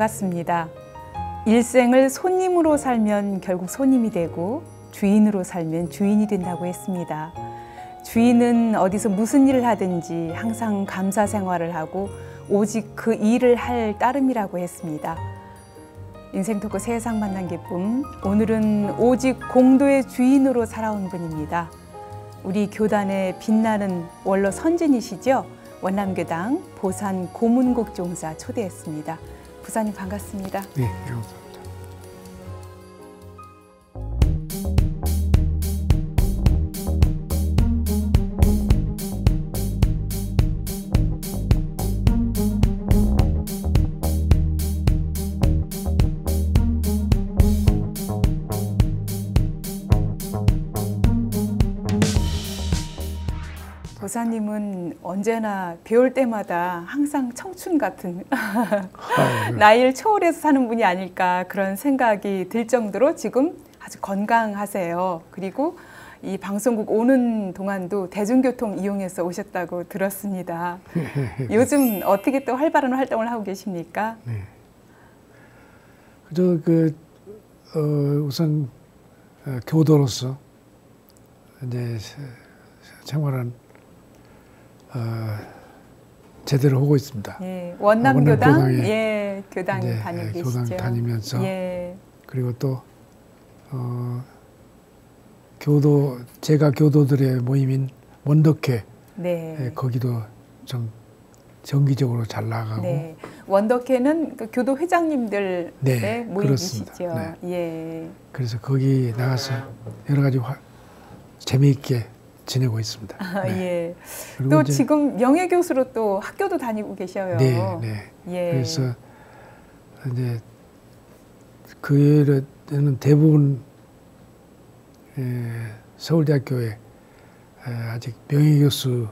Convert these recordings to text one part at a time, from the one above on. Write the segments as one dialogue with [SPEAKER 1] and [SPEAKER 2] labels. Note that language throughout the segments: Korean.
[SPEAKER 1] 반갑습니다. 일생을 손님으로 살면 결국 손님이 되고 주인으로 살면 주인이 된다고 했습니다. 주인은 어디서 무슨 일을 하든지 항상 감사 생활을 하고 오직 그 일을 할 따름이라고 했습니다. 인생 토크 세상 만난 기쁨, 오늘은 오직 공도의 주인으로 살아온 분입니다. 우리 교단의 빛나는 원로 선진이시죠? 원남교당 보산 고문곡종사 초대했습니다. 부사님 반갑습니다.
[SPEAKER 2] 네, 감사합니다.
[SPEAKER 1] 보사님은 언제나 배울 때마다 항상 청춘 같은 나이를 초월해서 사는 분이 아닐까 그런 생각이 들 정도로 지금 아주 건강하세요. 그리고 이 방송국 오는 동안도 대중교통 이용해서 오셨다고 들었습니다. 요즘 어떻게 또 활발한 활동을 하고 계십니까?
[SPEAKER 2] 네. 우선 교도로서 이제 생활은 제대로 하고 있습니다.
[SPEAKER 1] 예, 원남교당
[SPEAKER 2] 원남교당에
[SPEAKER 1] 교당 다니고 계시죠.
[SPEAKER 2] 교당 다니면서 그리고 또 제가 교도들의 모임인 원덕회 거기도 좀 정기적으로 잘 나가고.
[SPEAKER 1] 네. 원덕회는 그 교도 회장님들의 모임이시죠.
[SPEAKER 2] 그렇습니다.
[SPEAKER 1] 예.
[SPEAKER 2] 그래서 거기 나가서 여러 가지 재미있게 지내고 있습니다.
[SPEAKER 1] 예. 또 지금 명예교수로 또 학교도 다니고 계셔요.
[SPEAKER 2] 네.
[SPEAKER 1] 예.
[SPEAKER 2] 그래서 이제 그 일은 대부분 서울대학교에 아직 명예교수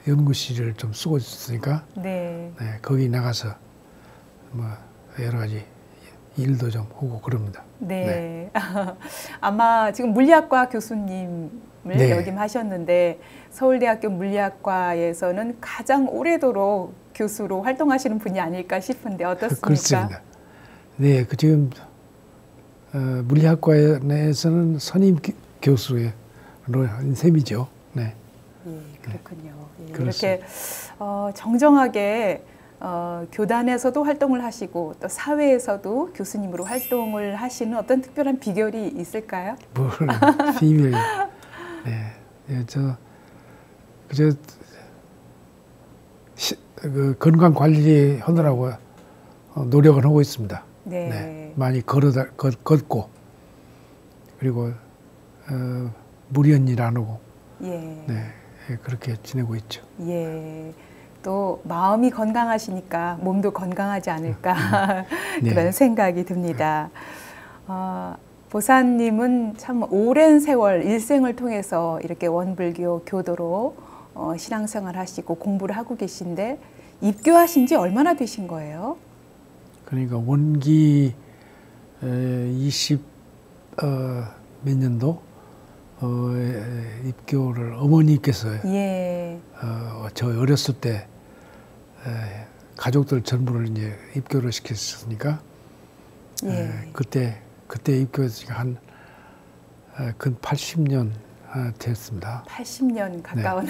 [SPEAKER 2] 연구실을 좀 쓰고 있으니까 거기 나가서 뭐 여러 가지 일도 좀 하고 그럽니다.
[SPEAKER 1] 네. 아마 지금 물리학과 교수님을 역임하셨는데 서울대학교 물리학과에서는 가장 오래도록 교수로 활동하시는 분이 아닐까 싶은데 어떻습니까?
[SPEAKER 2] 그렇습니다. 네, 지금 물리학과 내에서는 선임 교수의 셈이죠. 네.
[SPEAKER 1] 예, 그렇군요. 예, 이렇게 정정하게 교단에서도 활동을 하시고 또 사회에서도 교수님으로 활동을 하시는 어떤 특별한 비결이 있을까요?
[SPEAKER 2] 뭘 비밀? 그 건강 관리 하느라고 노력을 하고 있습니다. 많이 걷고 그리고 무리한 일 안 하고 그렇게 지내고 있죠.
[SPEAKER 1] 예. 또 마음이 건강하시니까 몸도 건강하지 않을까 그런 생각이 듭니다. 보사님은 참 오랜 세월 일생을 통해서 이렇게 원불교 교도로 신앙생활 하시고 공부를 하고 계신데 입교하신 지 얼마나 되신 거예요?
[SPEAKER 2] 그러니까 원기 20 몇 년도 입교를 어머니께서 저 어렸을 때 가족들 전부를 이제 입교를 시켰으니까 그때 입교했으니까 한 근 80년 됐습니다.
[SPEAKER 1] 80년 가까운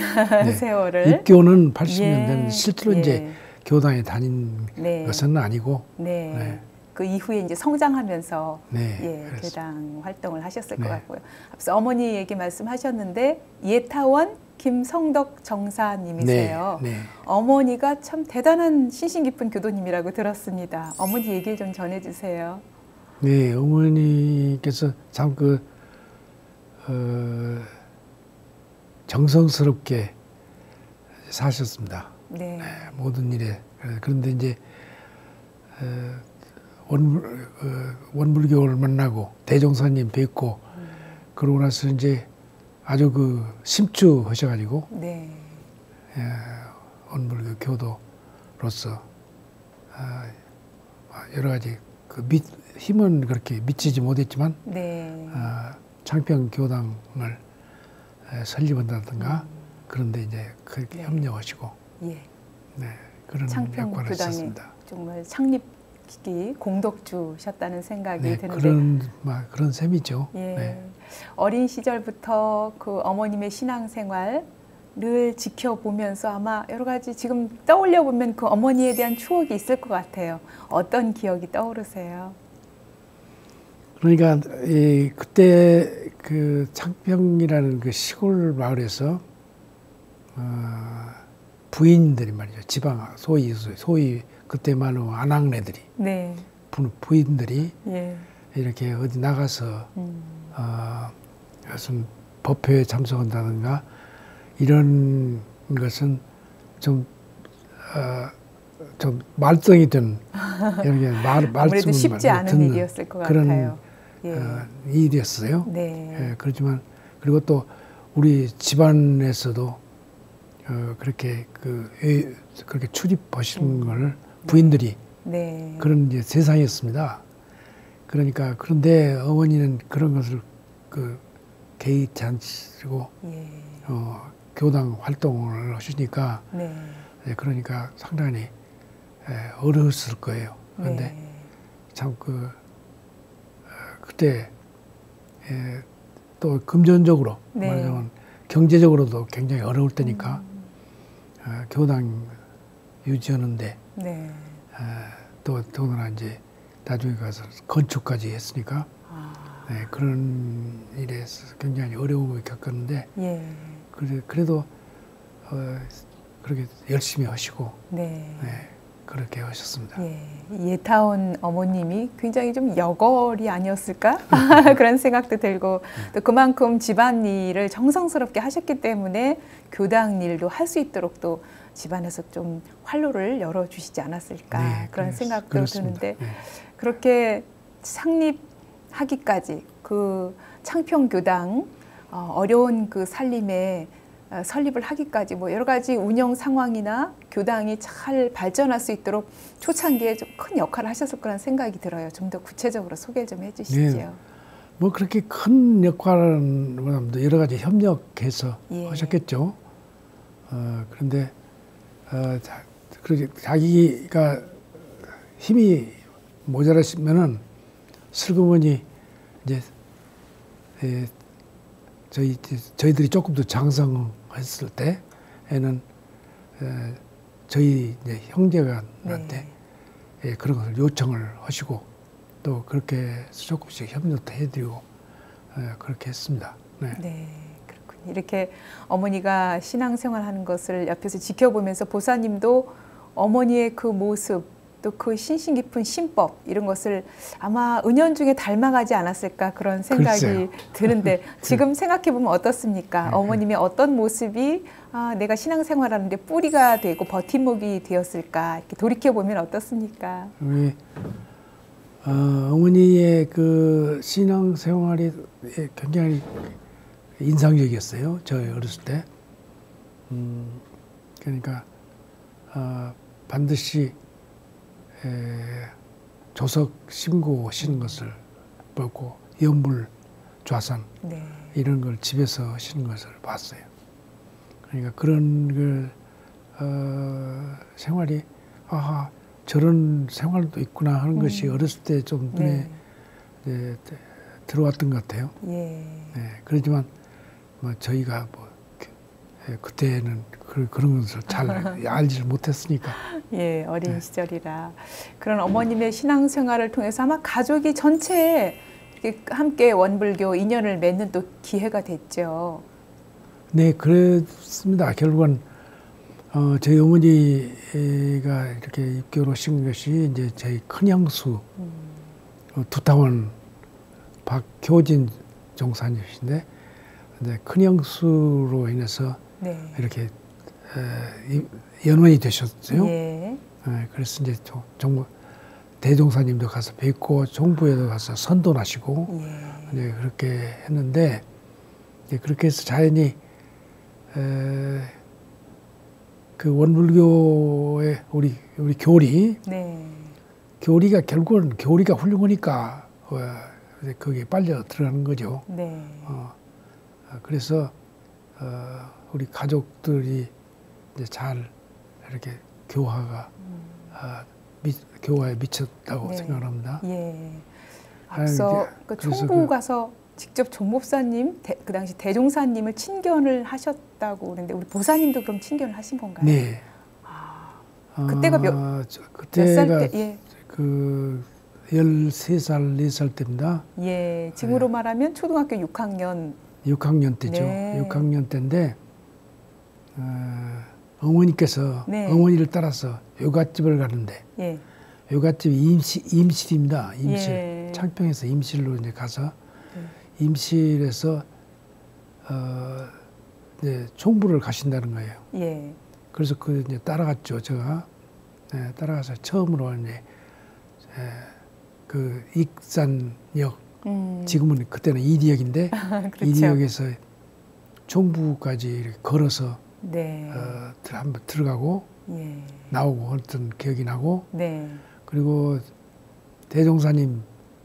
[SPEAKER 1] 세월을
[SPEAKER 2] 입교는 80년 된 실제로 이제 교당에 다닌 것은 아니고
[SPEAKER 1] 그 이후에 이제 성장하면서 교당 활동을 하셨을 것 같고요. 앞서 어머니 얘기 말씀하셨는데 예타원 김성덕 정사님이세요. 어머니가 참 대단한 신신 깊은 교도님이라고 들었습니다. 어머니 얘기를 좀 전해주세요.
[SPEAKER 2] 네, 어머니께서 참 정성스럽게 사셨습니다. 모든 일에. 그런데 이제 원불교를 만나고 대종사님 뵙고 그러고 나서 이제 아주 심취하셔가지고 원불교 교도로서 여러 가지 힘은 그렇게 미치지 못했지만 창평 교당을 설립한다든가 그런데 이제 그렇게 협력하시고 그런
[SPEAKER 1] 창평
[SPEAKER 2] 역할을
[SPEAKER 1] 교당의
[SPEAKER 2] 했었습니다.
[SPEAKER 1] 정말 창립 시기 공덕주셨다는 생각이
[SPEAKER 2] 네,
[SPEAKER 1] 드는데
[SPEAKER 2] 그런 셈이죠.
[SPEAKER 1] 예,
[SPEAKER 2] 네.
[SPEAKER 1] 어린 시절부터 그 어머님의 신앙생활 늘 지켜보면서 아마 여러 가지 지금 떠올려 보면 그 어머니에 대한 추억이 있을 것 같아요. 어떤 기억이 떠오르세요?
[SPEAKER 2] 그러니까 그때 그 창평이라는 그 시골 마을에서 부인들이 말이죠. 지방 소위 그때 말로 아낙네들이
[SPEAKER 1] 네,
[SPEAKER 2] 부인들이
[SPEAKER 1] 예,
[SPEAKER 2] 이렇게 어디 나가서 무슨 법회에 참석한다든가 이런 것은 좀 말썽이 든 이렇게
[SPEAKER 1] 아무래도 쉽지 않은 일이었을 것
[SPEAKER 2] 그런
[SPEAKER 1] 같아요. 예,
[SPEAKER 2] 일이었어요.
[SPEAKER 1] 네,
[SPEAKER 2] 예, 그렇지만 그리고 또 우리 집안에서도 그렇게 그렇게 출입하시는 걸 부인들이
[SPEAKER 1] 네,
[SPEAKER 2] 그런 이제 세상이었습니다. 그러니까 그런데 어머니는 그런 것을 개의치 않으시고
[SPEAKER 1] 예,
[SPEAKER 2] 교당 활동을 하시니까
[SPEAKER 1] 네,
[SPEAKER 2] 그러니까 상당히 어려웠을 거예요. 그런데
[SPEAKER 1] 네,
[SPEAKER 2] 참 그때 또 금전적으로
[SPEAKER 1] 네.
[SPEAKER 2] 말하자면 경제적으로도 굉장히 어려울 때니까 교당 유지하는데
[SPEAKER 1] 네.
[SPEAKER 2] 또 더구나 이제 나중에 가서 건축까지 했으니까 네, 그런 일에서 굉장히 어려움을 겪었는데
[SPEAKER 1] 예,
[SPEAKER 2] 그래도 그렇게 열심히 하시고
[SPEAKER 1] 네.
[SPEAKER 2] 그렇게 하셨습니다.
[SPEAKER 1] 예, 예타운 어머님이 굉장히 좀 여걸이 아니었을까 그런 생각도 들고 또 그만큼 집안일을 정성스럽게 하셨기 때문에 교당 일도 할 수 있도록 또 집안에서 좀 활로를 열어주시지 않았을까
[SPEAKER 2] 네,
[SPEAKER 1] 그런 생각도
[SPEAKER 2] 그렇습니다.
[SPEAKER 1] 드는데
[SPEAKER 2] 네.
[SPEAKER 1] 그렇게 창립하기까지 그 창평교당 어려운 그 살림에 설립을 하기까지 뭐 여러 가지 운영 상황이나 교당이 잘 발전할 수 있도록 초창기에 좀 큰 역할을 하셨을 거라는 생각이 들어요. 좀 더 구체적으로 소개 좀 해주시죠.
[SPEAKER 2] 네. 뭐 그렇게 큰 역할은 여러 가지 협력해서
[SPEAKER 1] 예.
[SPEAKER 2] 하셨겠죠. 그런데 자기가 힘이 모자라시면은 슬그머니 이제 저희들이 조금 더 장성했을 때에는 저희 이제 형제간한테 그런 것을 요청을 하시고 또 그렇게 해서 조금씩 협력도 해드리고 그렇게 했습니다. 네.
[SPEAKER 1] 네, 그렇군요. 이렇게 어머니가 신앙생활하는 것을 옆에서 지켜보면서 보사님도 어머니의 그 모습 또 그 신신 깊은 신법 이런 것을 아마 은연중에 닮아가지 않았을까 그런 생각이
[SPEAKER 2] 글쎄요.
[SPEAKER 1] 드는데 지금 생각해 보면 어떻습니까? 어머님의 어떤 모습이 내가 신앙생활하는데 뿌리가 되고 버팀목이 되었을까 이렇게 돌이켜 보면 어떻습니까?
[SPEAKER 2] 우리 어머니의 그 신앙생활이 굉장히 인상적이었어요. 저 어렸을 때. 그러니까 반드시 조석 신고하시는 것을 보고 연불 좌선
[SPEAKER 1] 네.
[SPEAKER 2] 이런 걸 집에서 하시는 것을 봤어요. 그러니까 그런 생활이 저런 생활도 있구나 하는 것이 어렸을 때 좀 눈에 들어왔던 것 같아요.
[SPEAKER 1] 예.
[SPEAKER 2] 네, 그렇지만 뭐 저희가 뭐 그때는 그런 것을 잘 알지를 못했으니까.
[SPEAKER 1] 예, 어린 시절이라 그런 어머님의 신앙생활을 통해서 아마 가족이 전체 이렇게 함께 원불교 인연을 맺는 또 기회가 됐죠.
[SPEAKER 2] 네, 그렇습니다. 결국은 저희 어머니가 이렇게 입교를 하신 것이 이제 저희 큰형수 두타원 박효진 종사님이신데 이제 큰형수로 인해서 이렇게 연원이 되셨어요.
[SPEAKER 1] 예.
[SPEAKER 2] 그래서 이제 대종사님도 가서 뵙고 종부에도 가서 선도하시고 이제 그렇게 했는데 이제 그렇게 해서 자연히 그 원불교의 우리 교리가 결국은 교리가 훌륭하니까 거기에 빨려 들어가는 거죠.
[SPEAKER 1] 네.
[SPEAKER 2] 그래서 우리 가족들이 이제 잘 이렇게 교화가 교화에 미쳤다고
[SPEAKER 1] 네.
[SPEAKER 2] 생각합니다.
[SPEAKER 1] 예. 앞서 그 총부 가서 직접 종 목사님, 그 당시 대종사님을 친견을 하셨다고 그러는데 우리 보사님도 그럼 친견을 하신 건가요?
[SPEAKER 2] 네.
[SPEAKER 1] 그때가 몇 살 때? 예.
[SPEAKER 2] 그 13살, 4살 때입니다.
[SPEAKER 1] 예. 지금으로 말하면 초등학교 6학년.
[SPEAKER 2] 6학년 때죠.
[SPEAKER 1] 네.
[SPEAKER 2] 6학년 때인데 어머니께서
[SPEAKER 1] 네.
[SPEAKER 2] 어머니를 따라서 요갓집을 가는데
[SPEAKER 1] 예.
[SPEAKER 2] 요갓집이 임실입니다. 임실.
[SPEAKER 1] 예.
[SPEAKER 2] 창평에서 임실로 이제 가서 임실에서 이제 총부를 가신다는 거예요.
[SPEAKER 1] 예.
[SPEAKER 2] 그래서 그 이제 따라갔죠. 제가 따라가서 처음으로 이제 그 익산역 지금은 그때는 이리역인데
[SPEAKER 1] 그렇죠.
[SPEAKER 2] 이리역에서 총부까지 이렇게 걸어서
[SPEAKER 1] 네.
[SPEAKER 2] 한번 들어가고
[SPEAKER 1] 예.
[SPEAKER 2] 나오고 했던 기억이 나고
[SPEAKER 1] 네.
[SPEAKER 2] 그리고 대종사님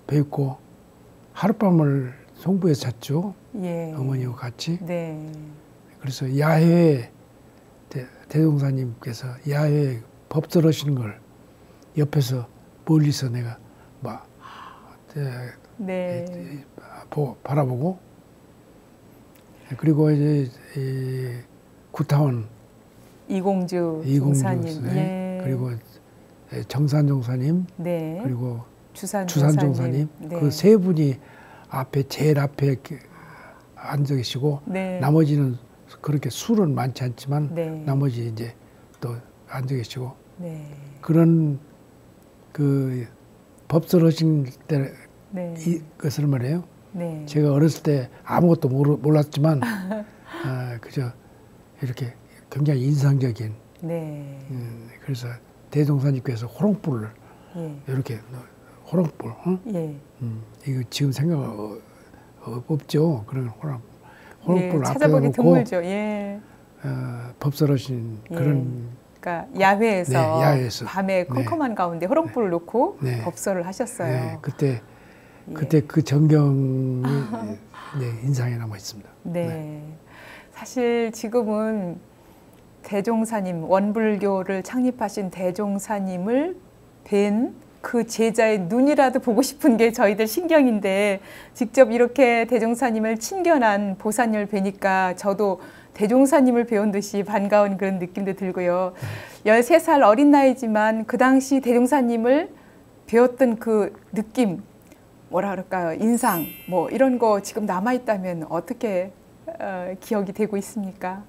[SPEAKER 2] 뵙고 하룻밤을 송부에서 잤죠.
[SPEAKER 1] 예.
[SPEAKER 2] 어머니와 같이.
[SPEAKER 1] 네.
[SPEAKER 2] 그래서 야외에 대종사님께서 야외에 법설하시는 걸 옆에서 멀리서 내가 막
[SPEAKER 1] 네.
[SPEAKER 2] 바라보고 그리고 이제 이 구타원
[SPEAKER 1] 이공주
[SPEAKER 2] 이공주
[SPEAKER 1] 종사님. 예.
[SPEAKER 2] 그리고 정산 종사님
[SPEAKER 1] 네.
[SPEAKER 2] 그리고
[SPEAKER 1] 주산
[SPEAKER 2] 종사님
[SPEAKER 1] 네.
[SPEAKER 2] 그 세 분이 제일 앞에 이렇게 앉아 계시고
[SPEAKER 1] 네.
[SPEAKER 2] 나머지는 그렇게 술은 많지 않지만
[SPEAKER 1] 네.
[SPEAKER 2] 나머지 이제 또 앉아 계시고
[SPEAKER 1] 네.
[SPEAKER 2] 그런 그 법설하신 때
[SPEAKER 1] 네.
[SPEAKER 2] 이것을 말해요.
[SPEAKER 1] 네.
[SPEAKER 2] 제가 어렸을 때 아무것도 몰랐지만 그저 이렇게 굉장히 인상적인
[SPEAKER 1] 네.
[SPEAKER 2] 그래서 대종사님께서 호롱불을
[SPEAKER 1] 예.
[SPEAKER 2] 이렇게 호롱불
[SPEAKER 1] 예.
[SPEAKER 2] 이거 지금 생각 없죠. 그런 호롱불
[SPEAKER 1] 예,
[SPEAKER 2] 앞에다
[SPEAKER 1] 찾아보기
[SPEAKER 2] 놓고
[SPEAKER 1] 드물죠. 예.
[SPEAKER 2] 법설하신
[SPEAKER 1] 예.
[SPEAKER 2] 그런
[SPEAKER 1] 그러니까 야외에서,
[SPEAKER 2] 네, 야외에서.
[SPEAKER 1] 밤에 컴컴한 가운데 호롱불을 놓고
[SPEAKER 2] 네.
[SPEAKER 1] 법설을 하셨어요.
[SPEAKER 2] 네, 그때
[SPEAKER 1] 예.
[SPEAKER 2] 그 전경이 네, 인상에 남아 있습니다.
[SPEAKER 1] 네. 사실 지금은 대종사님, 원불교를 창립하신 대종사님을 뵌 그 제자의 눈이라도 보고 싶은 게 저희들 신경인데 직접 이렇게 대종사님을 친견한 보사님을 뵈니까 저도 대종사님을 배운 듯이 반가운 그런 느낌도 들고요. 13살 어린 나이지만 그 당시 대종사님을 배웠던 그 느낌, 뭐라 그럴까요? 인상, 뭐 이런 거 지금 남아있다면 어떻게 기억이 되고 있습니까?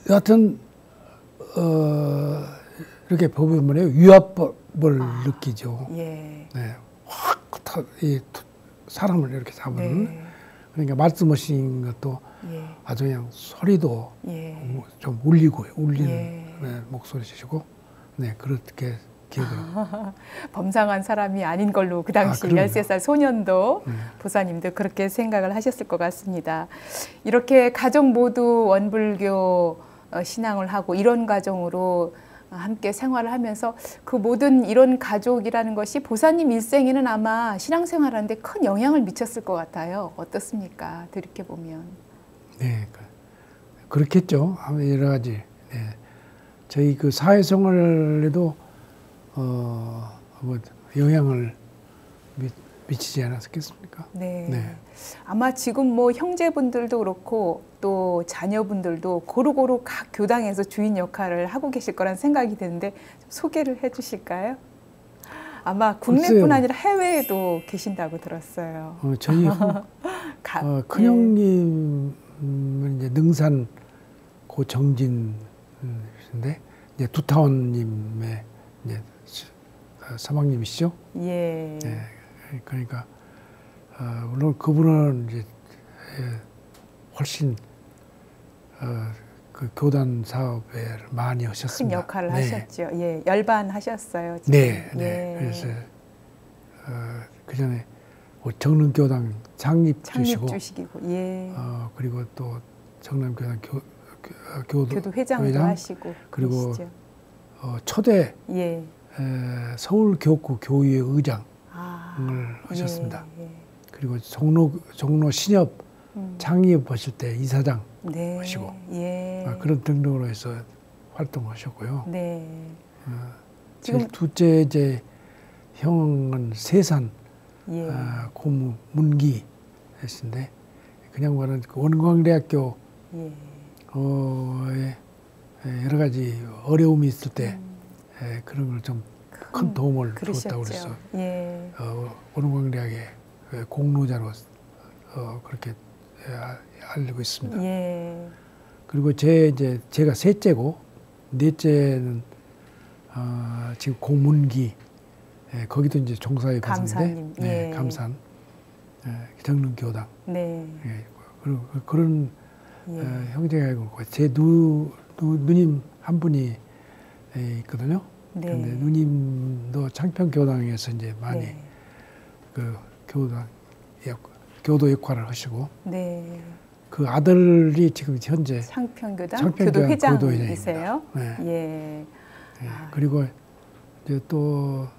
[SPEAKER 2] 여하튼, 이렇게 보면 위압을 느끼죠.
[SPEAKER 1] 예.
[SPEAKER 2] 네. 확, 사람을 이렇게 잡은.
[SPEAKER 1] 네.
[SPEAKER 2] 그러니까 말씀하신 것도
[SPEAKER 1] 예.
[SPEAKER 2] 아주 그냥 소리도
[SPEAKER 1] 예.
[SPEAKER 2] 좀 울리는
[SPEAKER 1] 예.
[SPEAKER 2] 네, 목소리시고, 네, 그렇게 기억을.
[SPEAKER 1] 범상한 사람이 아닌 걸로 그 당시
[SPEAKER 2] 그럼요.
[SPEAKER 1] 13살 소년도 보사님도 그렇게 생각을 하셨을 것 같습니다. 이렇게 가족 모두 원불교 신앙을 하고 이런 가정으로 함께 생활을 하면서 그 모든 이런 가족이라는 것이 보사님 일생에는 아마 신앙생활하는데 큰 영향을 미쳤을 것 같아요. 어떻습니까? 돌이켜보면.
[SPEAKER 2] 네, 그렇겠죠. 여러 가지. 네. 저희 그 사회생활에도 뭐 영향을 미치지 않았겠습니까?
[SPEAKER 1] 네.
[SPEAKER 2] 네.
[SPEAKER 1] 아마 지금 뭐 형제분들도 그렇고 또 자녀분들도 고루고루 각 교당에서 주인 역할을 하고 계실 거란 생각이 드는데 좀 소개를 해주실까요? 아마 국내뿐
[SPEAKER 2] 글쎄요.
[SPEAKER 1] 아니라 해외에도 계신다고 들었어요.
[SPEAKER 2] 저희 큰형님은 이제 능산 고정진인데 이제 두타원님의 이제 사방님이시죠.
[SPEAKER 1] 예.
[SPEAKER 2] 네, 그러니까 물론 그분은 이제 훨씬 그 교단 사업에 많이 하셨습니다.
[SPEAKER 1] 큰 역할을
[SPEAKER 2] 네.
[SPEAKER 1] 하셨죠. 예, 열반하셨어요. 지금.
[SPEAKER 2] 네, 네.
[SPEAKER 1] 예.
[SPEAKER 2] 그래서 그 전에 정릉교당 창립주시고,
[SPEAKER 1] 창립주식이고, 예.
[SPEAKER 2] 그리고 또 정릉교당 교도
[SPEAKER 1] 회장도
[SPEAKER 2] 회장,
[SPEAKER 1] 하시고
[SPEAKER 2] 그리고
[SPEAKER 1] 계시죠.
[SPEAKER 2] 초대
[SPEAKER 1] 예.
[SPEAKER 2] 서울교구 교의회 의장을 하셨습니다.
[SPEAKER 1] 예.
[SPEAKER 2] 그리고 종로 신협 창립하실 때 이사장
[SPEAKER 1] 네.
[SPEAKER 2] 하시고
[SPEAKER 1] 예.
[SPEAKER 2] 그런 등등으로 해서 활동하셨고요.
[SPEAKER 1] 네. 지금
[SPEAKER 2] 제 둘째 이제 형은 세산
[SPEAKER 1] 예.
[SPEAKER 2] 고문 문기 했는데 그냥 말은 그 원광대학교
[SPEAKER 1] 예.
[SPEAKER 2] 여러 가지 어려움이 있을 때 그런 걸 좀 큰 도움을
[SPEAKER 1] 그러셨죠.
[SPEAKER 2] 줬다고 그래서
[SPEAKER 1] 예.
[SPEAKER 2] 원광대학의 공로자로 그렇게 알고 있습니다.
[SPEAKER 1] 예.
[SPEAKER 2] 그리고 제가 셋째고 넷째는 지금 고문기 거기도 이제 종사해
[SPEAKER 1] 감사님.
[SPEAKER 2] 봤는데
[SPEAKER 1] 예.
[SPEAKER 2] 감산 정릉교당
[SPEAKER 1] 네.
[SPEAKER 2] 그리고 그런
[SPEAKER 1] 예.
[SPEAKER 2] 형제가 있고 제 누님 한 분이 있거든요.
[SPEAKER 1] 네.
[SPEAKER 2] 그런데 누님도 창평교당에서 이제 많이
[SPEAKER 1] 네.
[SPEAKER 2] 그 교도 역할을 하시고
[SPEAKER 1] 네.
[SPEAKER 2] 그 아들이 지금 현재
[SPEAKER 1] 창평교당 교도회장이세요?
[SPEAKER 2] 네.
[SPEAKER 1] 예.
[SPEAKER 2] 그리고 이제 또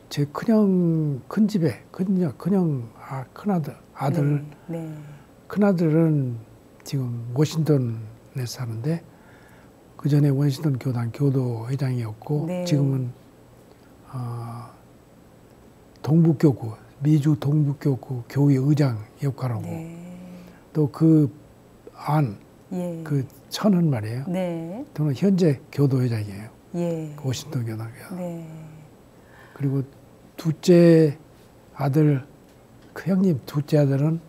[SPEAKER 2] 제 큰형 큰 집에 큰형 아들
[SPEAKER 1] 네.
[SPEAKER 2] 큰 아들은 지금 워싱턴에 사는데 그 전에 워싱턴 교당 교도회장이었고
[SPEAKER 1] 네.
[SPEAKER 2] 지금은 동북교구 미주 동북교구 교회 의장 역할하고
[SPEAKER 1] 네.
[SPEAKER 2] 또 그 안
[SPEAKER 1] 예.
[SPEAKER 2] 그 천은 말이에요.
[SPEAKER 1] 네.
[SPEAKER 2] 저는 현재 교도회장이에요.
[SPEAKER 1] 예.
[SPEAKER 2] 워싱턴 교당이요.
[SPEAKER 1] 네.
[SPEAKER 2] 그리고 둘째 아들 그 형님 둘째 아들은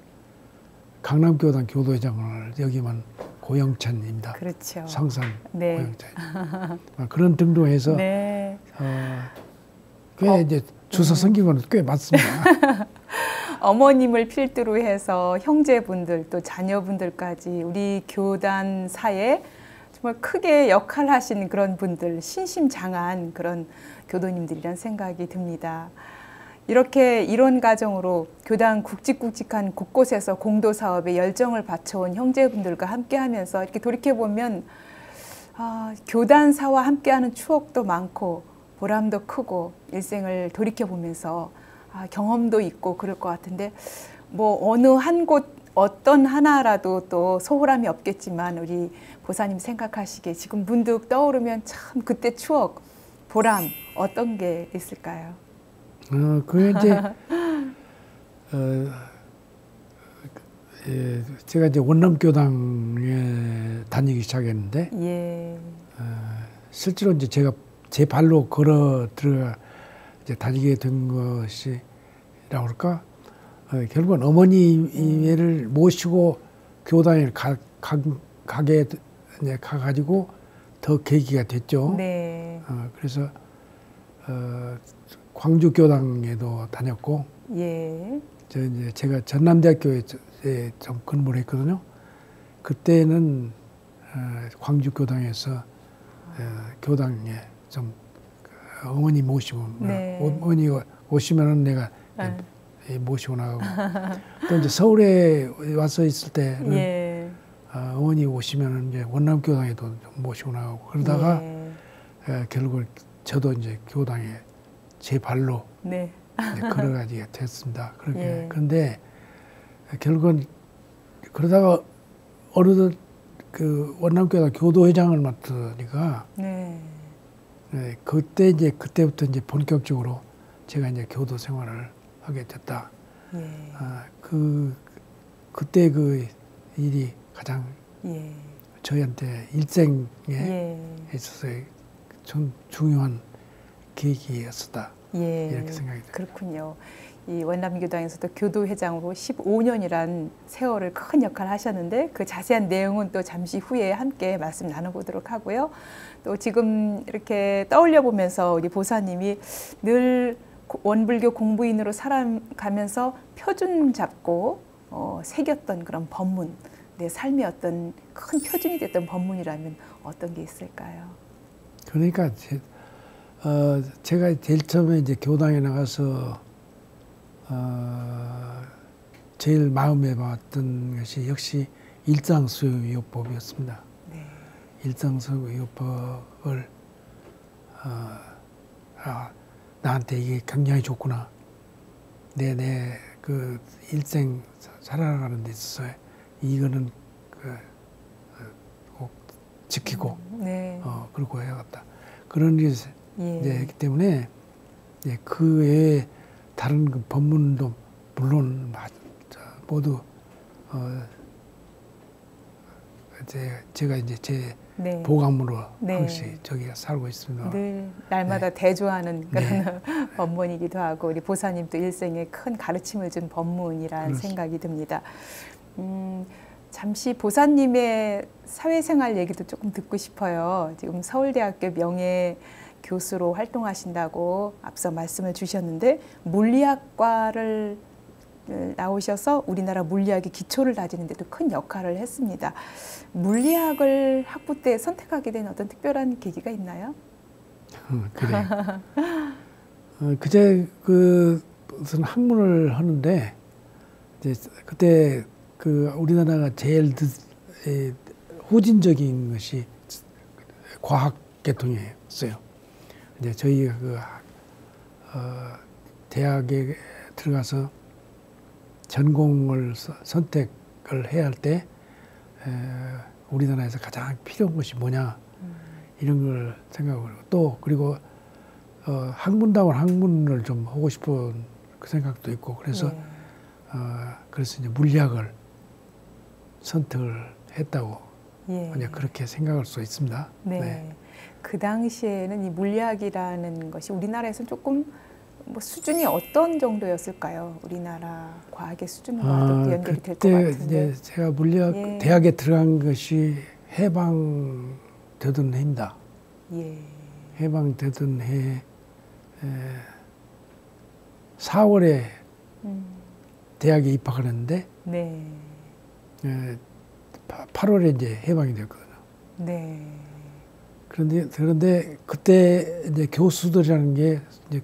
[SPEAKER 2] 강남교당 교도회장을 역임한 고영찬입니다.
[SPEAKER 1] 그렇죠.
[SPEAKER 2] 성산
[SPEAKER 1] 네.
[SPEAKER 2] 고영찬. 그런 등등해서
[SPEAKER 1] 네.
[SPEAKER 2] 꽤 이제 주소 섬긴 거는 꽤 많습니다.
[SPEAKER 1] 어머님을 필두로 해서 형제분들 또 자녀분들까지 우리 교단사에 정말 크게 역할하신 그런 분들, 신심장한 그런 교도님들이란 생각이 듭니다. 이렇게 이런 가정으로 교단 굵직굵직한 곳곳에서 공도 사업에 열정을 바쳐온 형제분들과 함께하면서 이렇게 돌이켜 보면 교단사와 함께하는 추억도 많고 보람도 크고 일생을 돌이켜 보면서 경험도 있고 그럴 것 같은데 뭐 어느 한 곳 어떤 하나라도 또 소홀함이 없겠지만 우리 보사님 생각하시기에 지금 문득 떠오르면 참 그때 추억, 보람 어떤 게 있을까요?
[SPEAKER 2] 그게 이제 제가 이제 원남교당에 다니기 시작했는데
[SPEAKER 1] 예.
[SPEAKER 2] 실제로 이제 제가 제 발로 걸어 들어가 이제 다니게 된 것이라고 할까? 결국은 어머니를 모시고 교당에 가게 이제 가가지고 더 계기가 됐죠.
[SPEAKER 1] 네.
[SPEAKER 2] 그래서 광주 교당에도 다녔고,
[SPEAKER 1] 예.
[SPEAKER 2] 이제 제가 전남대학교에 좀 근무를 했거든요. 그때는 광주 교당에서 교당에 좀 어머니 모시고
[SPEAKER 1] 네.
[SPEAKER 2] 어머니 오시면은 내가 모시고 나가고 또 이제 서울에 와서 있을 때는
[SPEAKER 1] 예.
[SPEAKER 2] 어머니 오시면은 이제 원남교당에도 좀 모시고 나가고 그러다가
[SPEAKER 1] 예.
[SPEAKER 2] 결국 저도 이제 교당에 제 발로
[SPEAKER 1] 네.
[SPEAKER 2] 걸어가지게 됐습니다. 그렇게.
[SPEAKER 1] 예.
[SPEAKER 2] 그런데 결국은 그러다가 어느덧 그 원남교당 교도회장을 맡으니까
[SPEAKER 1] 네.
[SPEAKER 2] 그때부터 이제 본격적으로 제가 이제 교도 생활을 하게 됐다.
[SPEAKER 1] 예.
[SPEAKER 2] 그때 그 일이 가장
[SPEAKER 1] 예.
[SPEAKER 2] 저희한테 일생에
[SPEAKER 1] 예.
[SPEAKER 2] 있어서의 좀 중요한 계기였었다.
[SPEAKER 1] 예.
[SPEAKER 2] 이렇게 생각이 돼요.
[SPEAKER 1] 그렇군요. 이 원남교당에서도 교도회장으로 15년이란 세월을 큰 역할을 하셨는데 그 자세한 내용은 또 잠시 후에 함께 말씀 나눠보도록 하고요. 또 지금 이렇게 떠올려 보면서 우리 보사님이 늘 원불교 공부인으로 살아가면서 표준 잡고 새겼던 그런 법문, 내 삶의 어떤 큰 표준이 됐던 법문이라면 어떤 게 있을까요?
[SPEAKER 2] 그러니까 제가 제일 처음에 이제 교당에 나가서 제일 마음에 받았던 것이 역시 일상수요법이었습니다.
[SPEAKER 1] 네.
[SPEAKER 2] 일상수요법을 나한테 이게 굉장히 좋구나. 내 그 일생 살아가는 데 있어서 이거는 꼭 지키고
[SPEAKER 1] 네.
[SPEAKER 2] 그러고 해야겠다. 그런 게
[SPEAKER 1] 예.
[SPEAKER 2] 이제 있기 때문에 그 외에 다른 그 법문도 물론 모두 제가 이제 제
[SPEAKER 1] 네.
[SPEAKER 2] 보감으로
[SPEAKER 1] 네.
[SPEAKER 2] 항시 저기가 살고 있습니다.
[SPEAKER 1] 늘 날마다 대조하는 그런 법문이기도 하고 우리 보사님도 일생에 큰 가르침을 준 법문이라는 생각이 듭니다. 잠시 보사님의 사회생활 얘기도 조금 듣고 싶어요. 지금 서울대학교 명예 교수로 활동하신다고 앞서 말씀을 주셨는데 물리학과를 나오셔서 우리나라 물리학의 기초를 다지는 데도 큰 역할을 했습니다. 물리학을 학부 때 선택하게 된 어떤 특별한 계기가 있나요?
[SPEAKER 2] 그래. 그제 그 무슨 학문을 하는데 이제 그때 그 우리나라가 제일 후진적인 것이 과학 계통이었어요. 이제 저희가 그 대학에 들어가서 전공을 선택을 해야 할 때 우리나라에서 가장 필요한 것이 뭐냐 이런 걸 생각을 하고 또 그리고 학문다운 학문을 좀 하고 싶은 그 생각도 있고 그래서 그래서 이제 물리학을 선택을 했다고 그냥 그렇게 생각할 수 있습니다.
[SPEAKER 1] 네.
[SPEAKER 2] 네.
[SPEAKER 1] 그 당시에는 이 물리학이라는 것이 우리나라에서는 조금 뭐 수준이 어떤 정도였을까요? 우리나라 과학의 수준과도 연결이 될 것 같은데.
[SPEAKER 2] 이제 제가 물리학 대학에 들어간 것이 해방되던 해입니다. 해방되던 해 4월에 대학에 입학을 했는데 8월에 이제 해방이 됐거든요. 그런데 그때 이제 교수들이라는 게 이제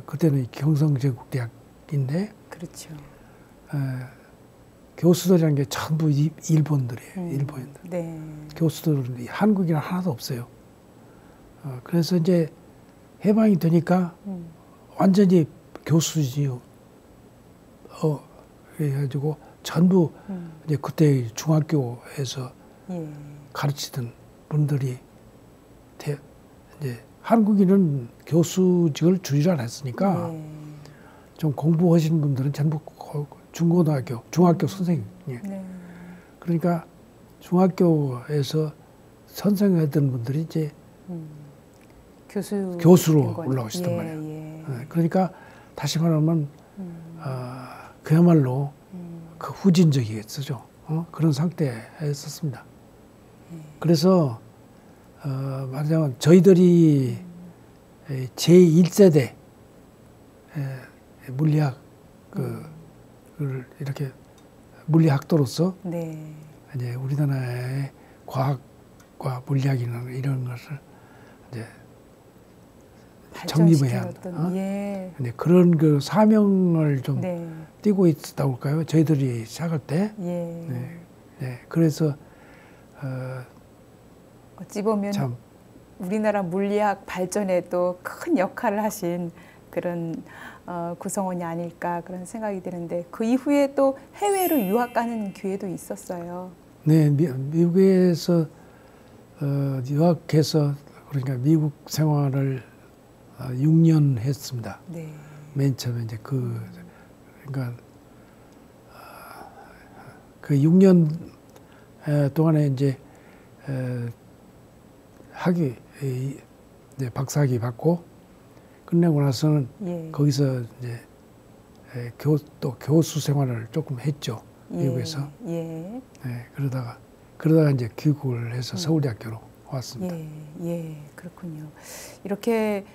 [SPEAKER 2] 그때는 경성제국대학인데
[SPEAKER 1] 그렇죠.
[SPEAKER 2] 교수들이라는 게 전부 일본들이에요. 일본인들. 교수들은 한국인 하나도 없어요. 그래서 이제 해방이 되니까 완전히 교수지요. 그래가지고 전부 이제 그때 중학교에서 가르치던 분들이 이제 한국인은 교수직을 주의를 안 했으니까 좀 공부하신 분들은 전부 중고등학교, 중학교 선생님이에요. 그러니까 중학교에서 선생했던 분들이 이제 교수로 올라오시단 말이에요. 그러니까 다시 말하면 그야말로 그 후진적이겠죠. 그런 상태에 있었습니다. 그래서 말하자면 저희들이 제1세대 물리학 이렇게 물리학도로서 이제 우리나라의 과학과 물리학이나 이런 것을 이제 정립해야 한다. 그런 그 사명을 좀 띠고 있다고 할까요? 저희들이 시작할 때. 그래서
[SPEAKER 1] 어찌 보면 참 우리나라 물리학 발전에도 큰 역할을 하신 그런 구성원이 아닐까 그런 생각이 드는데 그 이후에 또 해외로 유학 가는 기회도 있었어요.
[SPEAKER 2] 네, 미국에서 유학해서 그러니까 미국 생활을 6년 했습니다. 맨 처음에 이제 그러니까 그 6년 동안에 이제 이제 박사학위 받고 끝내고 나서는 거기서 이제 또 교수 생활을 조금 했죠. 미국에서. 그러다가 이제 귀국을 해서 서울대학교로 왔습니다.
[SPEAKER 1] 그렇군요. 이렇게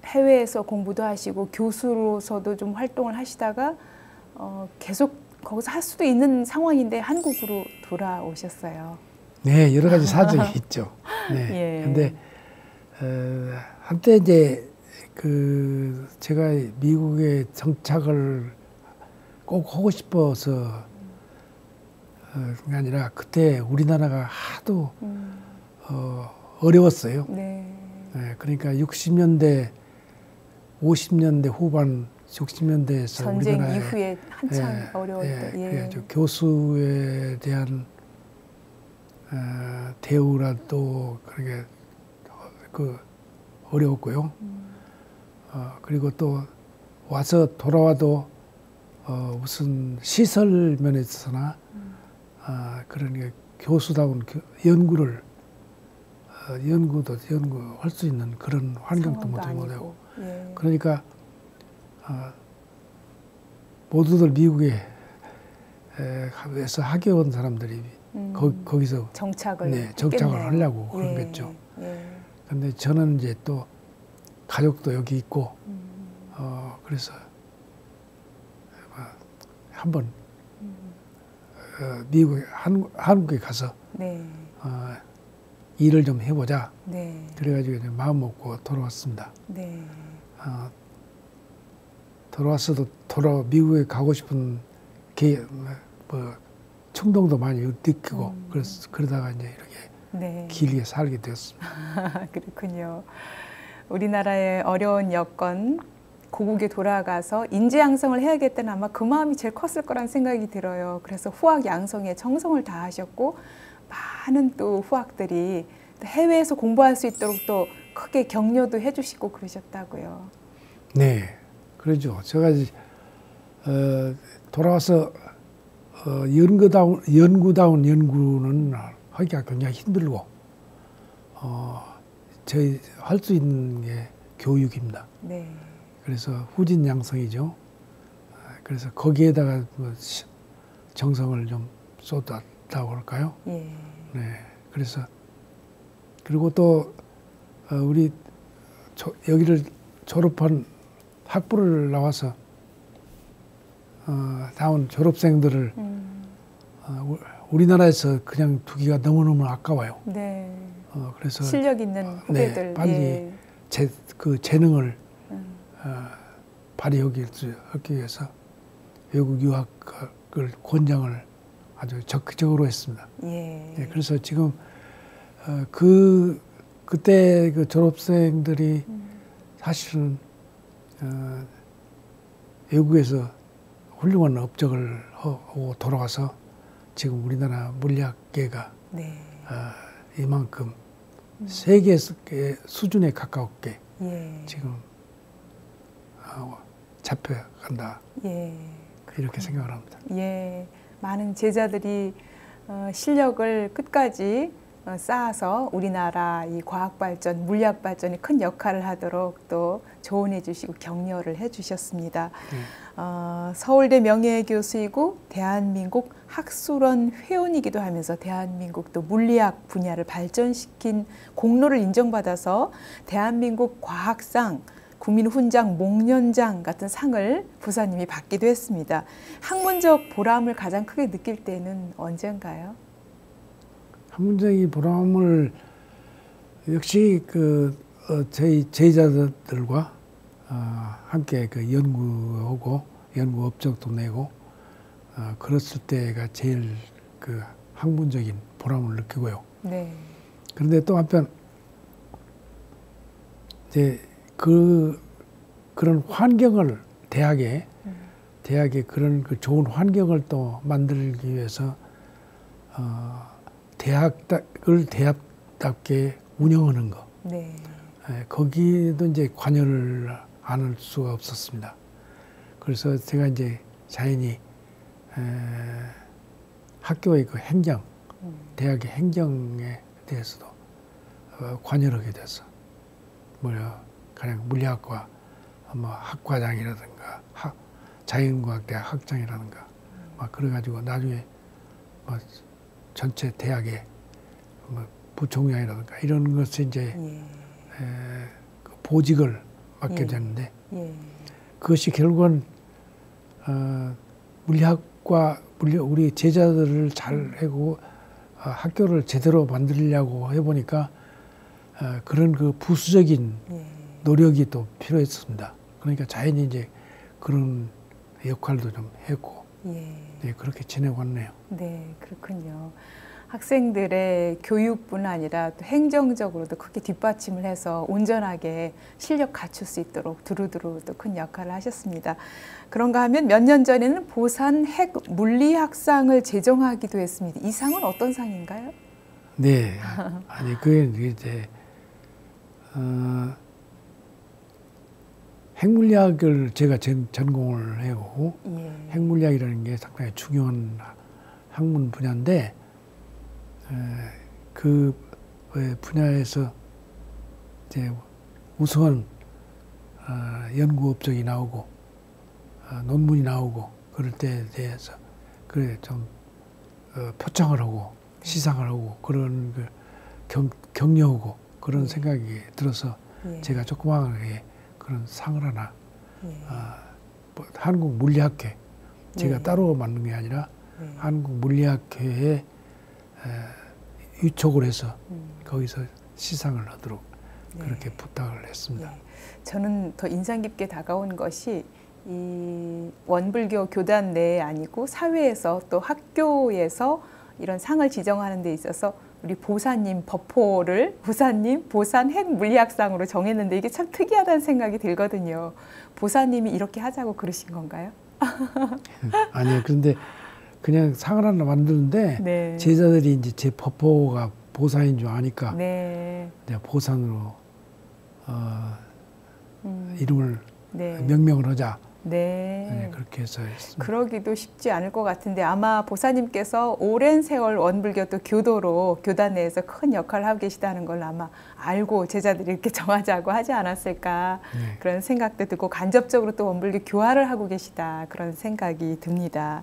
[SPEAKER 1] 해외에서 공부도 하시고 교수로서도 좀 활동을 하시다가 계속 거기서 할 수도 있는 상황인데 한국으로 돌아오셨어요.
[SPEAKER 2] 네, 여러 가지 사정이 있죠. 근데 한때 이제 제가 미국에 정착을 꼭 하고 싶어서 그게 아니라 그때 우리나라가 하도 어려웠어요. 그러니까 60년대, 50년대 후반, 60년대에서
[SPEAKER 1] 전쟁
[SPEAKER 2] 우리나라에
[SPEAKER 1] 이후에 한참 어려울 때.
[SPEAKER 2] 그래가지고 교수에 대한 대우라 또 그렇게 그 어려웠고요. 그리고 또 와서 돌아와도 무슨 시설 면에서나 그러니까 교수다운 연구도 연구할 수 있는 그런 환경도 못하고
[SPEAKER 1] 예.
[SPEAKER 2] 그러니까 모두들 미국에 에서 학교 온 사람들이 거기서
[SPEAKER 1] 정착을
[SPEAKER 2] 하려고 그런 거죠.
[SPEAKER 1] 예.
[SPEAKER 2] 근데 저는 이제 또 가족도 여기 있고 그래서 한번 미국에 한국에 가서
[SPEAKER 1] 네.
[SPEAKER 2] 일을 좀 해보자.
[SPEAKER 1] 네.
[SPEAKER 2] 그래가지고 이제 마음 먹고 돌아왔습니다.
[SPEAKER 1] 네.
[SPEAKER 2] 돌아왔어도 미국에 가고 싶은 충동도 많이 느끼고 그러다가 이제 이렇게
[SPEAKER 1] 네.
[SPEAKER 2] 길게 살게 되었습니다.
[SPEAKER 1] 그렇군요. 우리나라의 어려운 여건, 고국에 돌아가서 인재 양성을 해야겠다는 아마 그 마음이 제일 컸을 거란 생각이 들어요. 그래서 후학 양성에 정성을 다하셨고 많은 또 후학들이 또 해외에서 공부할 수 있도록 또 크게 격려도 해주시고 그러셨다고요.
[SPEAKER 2] 네, 그러죠. 제가 돌아와서 연구다운 연구는 하기가 굉장히 힘들고 저희 할 수 있는 게 교육입니다.
[SPEAKER 1] 네.
[SPEAKER 2] 그래서 후진 양성이죠. 그래서 거기에다가 정성을 좀 쏟았다고 할까요?
[SPEAKER 1] 예.
[SPEAKER 2] 네. 그래서 그리고 또 우리 여기를 졸업한 학부를 나와서 나온 졸업생들을 우리나라에서 그냥 두기가 너무너무 아까워요.
[SPEAKER 1] 네.
[SPEAKER 2] 그래서
[SPEAKER 1] 실력 있는 후배들.
[SPEAKER 2] 네, 빨리
[SPEAKER 1] 예.
[SPEAKER 2] 그 재능을 발휘하기 위해서 외국 유학을 권장을 아주 적극적으로 했습니다.
[SPEAKER 1] 예.
[SPEAKER 2] 네, 그래서 지금 그때 그 졸업생들이 사실은 외국에서 훌륭한 업적을 하고 돌아와서 지금 우리나라 물리학계가
[SPEAKER 1] 네.
[SPEAKER 2] 이만큼 세계 수준에 가깝게
[SPEAKER 1] 예.
[SPEAKER 2] 지금 잡혀간다.
[SPEAKER 1] 예.
[SPEAKER 2] 이렇게 생각을 합니다.
[SPEAKER 1] 예. 많은 제자들이 실력을 끝까지 쌓아서 우리나라 이 과학 발전, 물리학 발전에 큰 역할을 하도록 또 조언해 주시고 격려를 해 주셨습니다. 서울대 명예교수이고 대한민국 학술원 회원이기도 하면서 대한민국 또 물리학 분야를 발전시킨 공로를 인정받아서 대한민국 과학상, 국민훈장, 목련장 같은 상을 부사님이 받기도 했습니다. 학문적 보람을 가장 크게 느낄 때는 언젠가요?
[SPEAKER 2] 학문적인 보람을 역시 저희 제자들과 함께 연구하고 연구 업적도 내고 그랬을 때가 제일 학문적인 보람을 느끼고요.
[SPEAKER 1] 네.
[SPEAKER 2] 그런데 또 한편 이제 그런 환경을 대학에 그런 좋은 환경을 또 만들기 위해서 대학을 대학답게 운영하는 거.
[SPEAKER 1] 네.
[SPEAKER 2] 거기도 이제 관여를 안 할 수가 없었습니다. 그래서 제가 이제 자연히 학교의 행정, 대학의 행정에 대해서도 관여를 하게 됐어. 가령 물리학과 학과장이라든가 자연과학대학 학장이라든가 그래가지고 나중에 전체 대학의 부총장이라든가 이런 것을 이제 보직을 맡게 됐는데 그것이 결국은 물리학과 우리 제자들을 잘 하고 학교를 제대로 만들려고 해보니까 그런 부수적인 노력이 또 필요했습니다. 그러니까 자연히 이제 그런 역할도 좀 했고 네, 그렇게 지내고 왔네요.
[SPEAKER 1] 네, 그렇군요. 학생들의 교육뿐 아니라 또 행정적으로도 크게 뒷받침을 해서 온전하게 실력 갖출 수 있도록 두루두루 또 큰 역할을 하셨습니다. 그런가 하면 몇 년 전에는 보산 핵 물리학상을 제정하기도 했습니다. 이 상은 어떤 상인가요?
[SPEAKER 2] 네, 아니 그게 이제 핵물리학을 제가 전공을 해오고
[SPEAKER 1] 예.
[SPEAKER 2] 핵물리학이라는 게 상당히 중요한 학문 분야인데 그 분야에서 이제 우수한 연구 업적이 나오고 논문이 나오고 그럴 때에 대해서 그래 좀 표창을 하고 시상을 하고 그런 격려하고 그런 생각이 들어서
[SPEAKER 1] 예.
[SPEAKER 2] 제가 조그맣게 그런 상을 하나
[SPEAKER 1] 예.
[SPEAKER 2] 뭐 한국물리학회 제가
[SPEAKER 1] 예.
[SPEAKER 2] 따로 만든 게 아니라
[SPEAKER 1] 예.
[SPEAKER 2] 한국물리학회에 유촉을 해서 거기서 시상을 하도록 그렇게 부탁을 했습니다.
[SPEAKER 1] 예. 저는 더 인상 깊게 다가온 것이 이 원불교 교단 내에 아니고 사회에서 또 학교에서 이런 상을 지정하는 데 있어서 우리 보사님 보산 핵물리학상으로 정했는데 이게 참 특이하다는 생각이 들거든요. 보사님이 이렇게 하자고 그러신 건가요?
[SPEAKER 2] 아니요. 그런데 그냥 상을 하나 만드는데
[SPEAKER 1] 네.
[SPEAKER 2] 제자들이 이제 제 법호가 보산인 줄 아니까
[SPEAKER 1] 네.
[SPEAKER 2] 내가 보산으로 이름을
[SPEAKER 1] 네.
[SPEAKER 2] 명명을 하자.
[SPEAKER 1] 네.
[SPEAKER 2] 네, 그렇게 해서 했습니다.
[SPEAKER 1] 그러기도 쉽지 않을 것 같은데 아마 보사님께서 오랜 세월 원불교 또 교도로 교단 내에서 큰 역할을 하고 계시다는 걸 아마 알고 제자들이 이렇게 정하자고 하지 않았을까
[SPEAKER 2] 네.
[SPEAKER 1] 그런 생각도 들고 간접적으로 또 원불교 교화를 하고 계시다 그런 생각이 듭니다.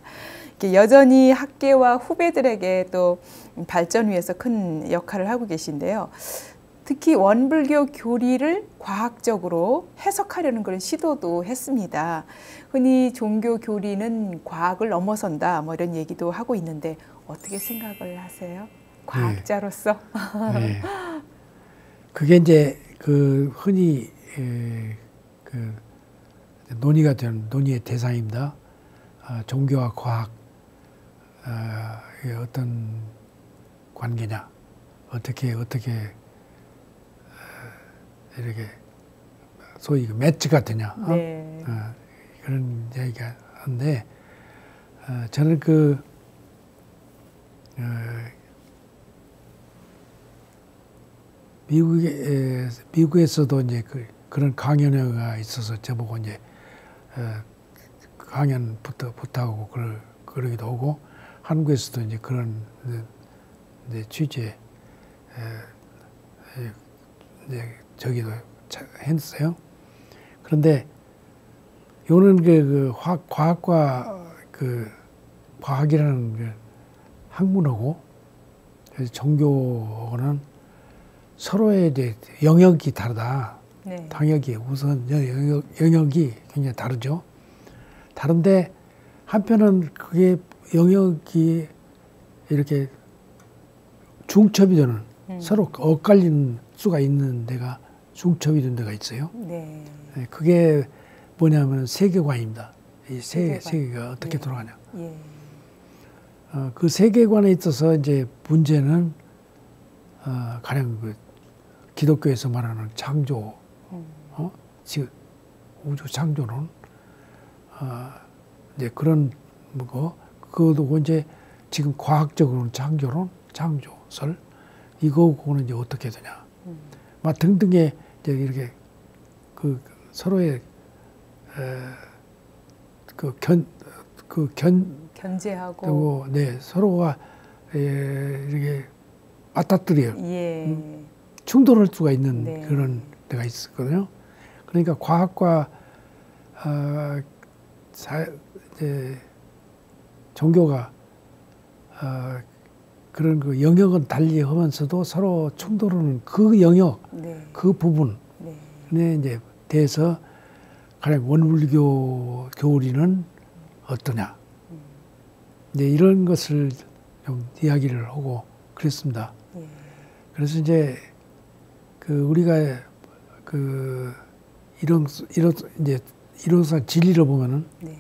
[SPEAKER 1] 이렇게 여전히 학계와 후배들에게 또 발전 위해서 큰 역할을 하고 계신데요. 특히 원불교 교리를 과학적으로 해석하려는 그런 시도도 했습니다. 흔히 종교 교리는 과학을 넘어선다 뭐 이런 얘기도 하고 있는데 어떻게 생각을 하세요? 과학자로서.
[SPEAKER 2] 네. 그게 이제 그 흔히 그 논의가 되는 논의의 대상입니다. 종교와 과학 어떤 관계냐, 어떻게 이렇게 소위 매치가 되냐
[SPEAKER 1] 네.
[SPEAKER 2] 그런 이야기가 하는데 저는 그 미국에서도 이제 그런 강연회가 있어서 저보고 이제 강연부터 부탁하고 그러기도 하고 한국에서도 이제 그런 이제 취재 이제 저기도 했어요. 그런데 요는 그 과학과 그 과학이라는 그 학문하고 종교는 서로의 이제 영역이 다르다.
[SPEAKER 1] 네.
[SPEAKER 2] 당연히 우선 영역이 굉장히 다르죠. 다른데 한편은 그게 영역이 이렇게 중첩이 되는 서로 엇갈리는 수가 있는 데가 중첩이 된 데가 있어요.
[SPEAKER 1] 네.
[SPEAKER 2] 그게 뭐냐면 세계관입니다. 이 세계가 어떻게
[SPEAKER 1] 네.
[SPEAKER 2] 돌아가냐.
[SPEAKER 1] 예.
[SPEAKER 2] 그 세계관에 있어서 이제 문제는 가령 그 기독교에서 말하는 창조, 즉 우주 창조론, 이제 그런 거 그것도 이제 지금 과학적으로는 창조론, 창조설 이거고는 이제 어떻게 되냐. 막 등등의 이제 이렇게 그 서로의
[SPEAKER 1] 견제하고
[SPEAKER 2] 네 서로가 이렇게 맞닥뜨려요.
[SPEAKER 1] 예.
[SPEAKER 2] 충돌할 수가 있는
[SPEAKER 1] 네.
[SPEAKER 2] 그런 데가 있었거든요. 그러니까 과학과 이제 종교가 그런 그 영역은 달리 하면서도 서로 충돌하는 그 영역,
[SPEAKER 1] 네.
[SPEAKER 2] 그 부분에
[SPEAKER 1] 네.
[SPEAKER 2] 이제 대해서 가령 원불교 교리는 어떠냐. 이제 이런 것을 좀 이야기를 하고 그랬습니다.
[SPEAKER 1] 예.
[SPEAKER 2] 그래서 이제 그 우리가 그 이제 이론상 진리를 보면은
[SPEAKER 1] 네.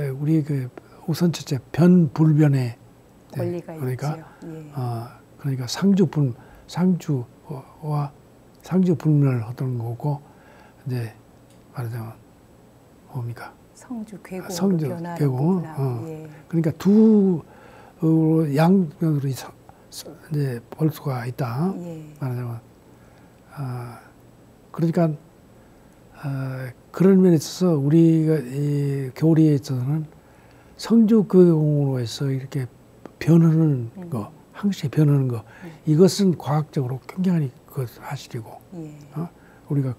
[SPEAKER 2] 우리 그 우선 첫째 변불변의
[SPEAKER 1] 권리가
[SPEAKER 2] 그러니까
[SPEAKER 1] 있죠. 예.
[SPEAKER 2] 그러니까 상주와 상주불멸하던 거고 이제 말하자면 뭡니까?
[SPEAKER 1] 성주 괴고
[SPEAKER 2] 성주
[SPEAKER 1] 변화를
[SPEAKER 2] 괴고
[SPEAKER 1] 보구나. 예.
[SPEAKER 2] 그러니까 두 양면으로 이제 볼 수가 있다.
[SPEAKER 1] 예.
[SPEAKER 2] 말하자면 그러니까 그런 면에 있어서 우리가 이 교리에 있어서는 성주 교육으로 해서 이렇게 변하는 거, 항시 변하는 거, 이것은 과학적으로 굉장히 그 사실이고,
[SPEAKER 1] 예.
[SPEAKER 2] 우리가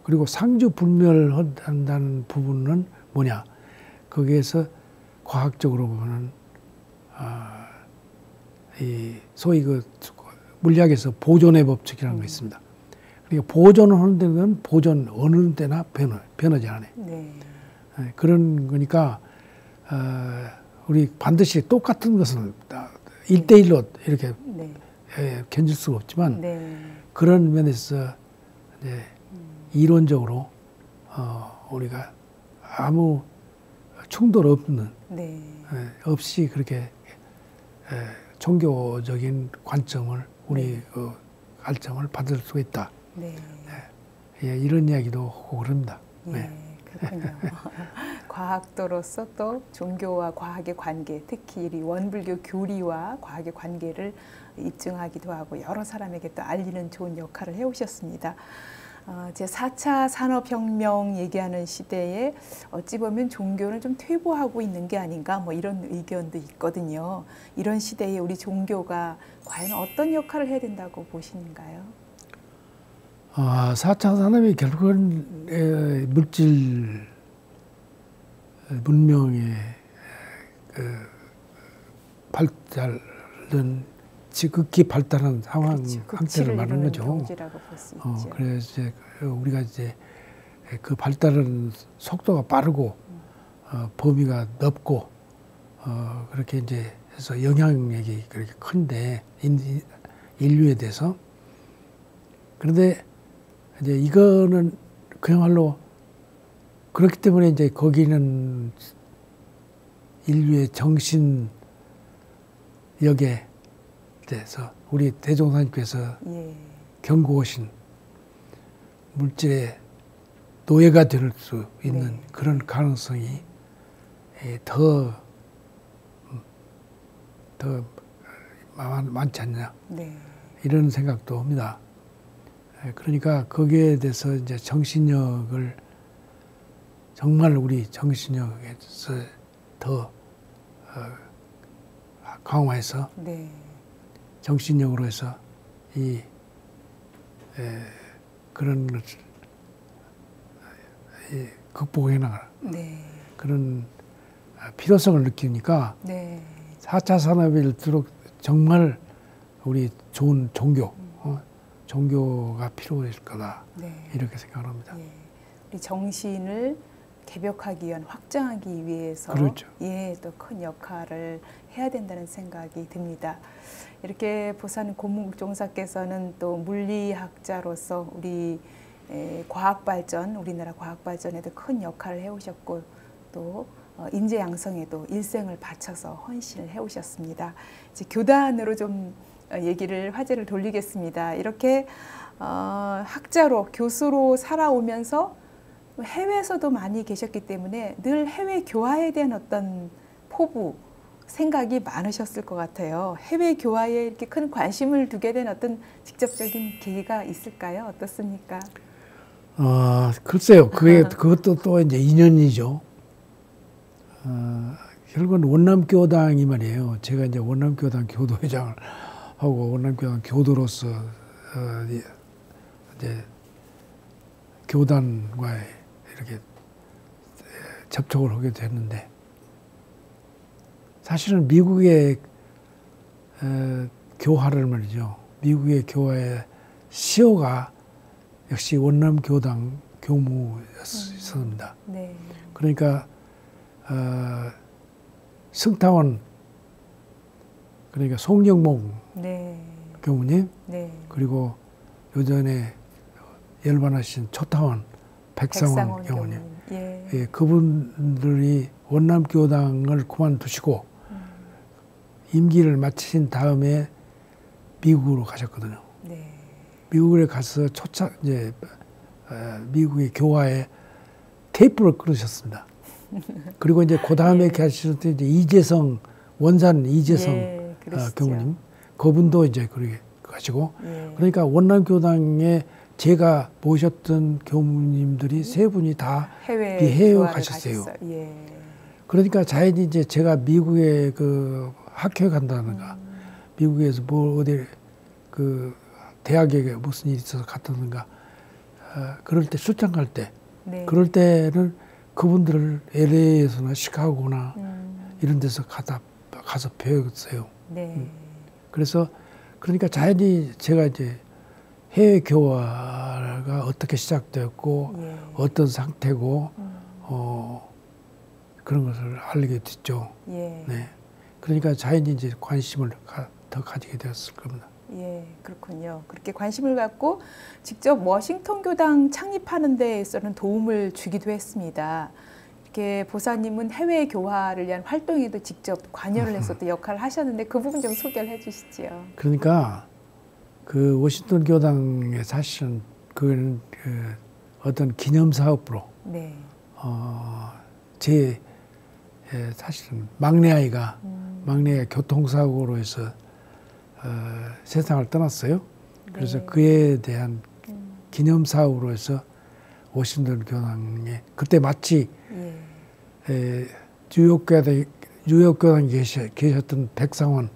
[SPEAKER 2] 그리고 상주 불멸한다는 부분은 뭐냐? 거기에서 과학적으로 보면 이 소위 그 물리학에서 보존의 법칙이라는 게 있습니다. 그러니까 보존을 하는 데는 보존 어느 때나 변하지 않아요.
[SPEAKER 1] 네.
[SPEAKER 2] 그런 거니까 우리 반드시 똑같은 것을 1대1로 이렇게
[SPEAKER 1] 네.
[SPEAKER 2] 견질 수가 없지만
[SPEAKER 1] 네.
[SPEAKER 2] 그런 면에서 이제 이론적으로 우리가 아무 충돌 없는
[SPEAKER 1] 네.
[SPEAKER 2] 없이 그렇게 종교적인 관점을 우리 그 관점을 받을 수 있다.
[SPEAKER 1] 네.
[SPEAKER 2] 예, 이런 이야기도 하고 그럽니다.
[SPEAKER 1] 예,
[SPEAKER 2] 네.
[SPEAKER 1] 그렇군요. 과학도로서 또 종교와 과학의 관계, 특히 이 원불교 교리와 과학의 관계를 입증하기도 하고 여러 사람에게 또 알리는 좋은 역할을 해오셨습니다. 제 4차 산업혁명 얘기하는 시대에 어찌 보면 종교는 좀 퇴보하고 있는 게 아닌가 뭐 이런 의견도 있거든요. 이런 시대에 우리 종교가 과연 어떤 역할을 해야 된다고 보시는가요?
[SPEAKER 2] 4차 산업이 결국은 물질 문명의 발달은 지극히 발달한 상황 상태를 말하는 거죠. 그래서 이제 우리가 이제 그 발달은 속도가 빠르고 범위가 넓고 그렇게 이제 해서 영향력이 그렇게 큰데 인류에 대해서 그런데 이제 이거는 그야말로 그렇기 때문에 이제 거기는 인류의 정신력에 대해서 우리 대종사님께서 경고하신 물질의 노예가 될 수 있는 그런 가능성이 더 많지 않냐 이런 생각도 합니다. 그러니까 거기에 대해서 이제 정신력을 정말 우리 정신력에서 더 강화해서 정신력으로 해서 이 그런 것을 극복해 나가는 그런 필요성을 느끼니까 4차 산업이 일수록 정말 우리 좋은 종교가 필요할 거다 이렇게 생각합니다.
[SPEAKER 1] 우리 정신을 개벽하기 위한 확장하기 위해서
[SPEAKER 2] 그렇죠.
[SPEAKER 1] 또 큰 역할을 해야 된다는 생각이 듭니다. 이렇게 부산 고문국종사께서는 또 물리학자로서 우리 과학 발전, 우리나라 과학 발전에도 큰 역할을 해오셨고 또 인재 양성에도 일생을 바쳐서 헌신을 해오셨습니다. 이제 교단으로 좀 화제를 돌리겠습니다. 이렇게 학자로 교수로 살아오면서 해외에서도 많이 계셨기 때문에 늘 해외 교화에 대한 어떤 포부, 생각이 많으셨을 것 같아요. 해외 교화에 이렇게 큰 관심을 두게 된 어떤 직접적인 계기가 있을까요? 어떻습니까?
[SPEAKER 2] 글쎄요. 그것도 또 이제 인연이죠. 결국은 원남교당이 말이에요. 제가 이제 원남교당 교도회장을 하고 원남교당 교도로서 이제 교단과 이렇게 접촉을 하게 됐는데 사실은 미국의 교화를 말이죠. 미국의 교화의 시효가 역시 원남교당 교무였습니다. 그러니까 승타원 그러니까 송영몽 교무님 그리고 요전에 열반하신 초타원 백상원 교무님 그분들이 원남교당을 그만두시고 임기를 마치신 다음에 미국으로 가셨거든요. 미국에 가서 이제 미국의 교화에 테이프를 끊으셨습니다. 그리고 이제 그 다음에 가시는 때 이제 원산 이재성 교무님 그분도 이제 그렇게 가시고
[SPEAKER 1] 예.
[SPEAKER 2] 그러니까 원남교당에 제가 모셨던 교무님들이 세 분이 다 해외 가셨어요.
[SPEAKER 1] 예.
[SPEAKER 2] 그러니까 자연히 이제 제가 미국에 그 학교에 간다든가 미국에서 뭐 어디 그 대학에 무슨 일이 있어서 갔다든가 그럴 때 출장 갈 때
[SPEAKER 1] 네.
[SPEAKER 2] 그럴 때는 그분들을 LA에서나 시카고나 이런 데서 가서 배웠어요.
[SPEAKER 1] 네.
[SPEAKER 2] 그래서 그러니까 자연히 제가 이제 해외 교화가 어떻게 시작되었고
[SPEAKER 1] 예.
[SPEAKER 2] 어떤 상태고 그런 것을 알게 됐죠.
[SPEAKER 1] 예.
[SPEAKER 2] 네. 그러니까 자연히 이제 관심을 더 가지게 되었을 겁니다.
[SPEAKER 1] 예, 그렇군요. 그렇게 관심을 갖고 직접 워싱턴 교당 창립하는 데에서는 도움을 주기도 했습니다. 이렇게 보사님은 해외 교화를 위한 활동에도 직접 관여를 해서 또 역할을 하셨는데 그 부분 좀 소개를 해주시지요.
[SPEAKER 2] 그러니까 그 워싱턴 교당에 사실은 그거는 어떤 기념 사업으로
[SPEAKER 1] 네.
[SPEAKER 2] 제 사실은 막내 아이가 교통사고로 해서 세상을 떠났어요. 그래서
[SPEAKER 1] 네.
[SPEAKER 2] 그에 대한 기념 사업으로 해서 워싱턴 교당에 그때 마치 뉴욕 교당에 계셨던 백상원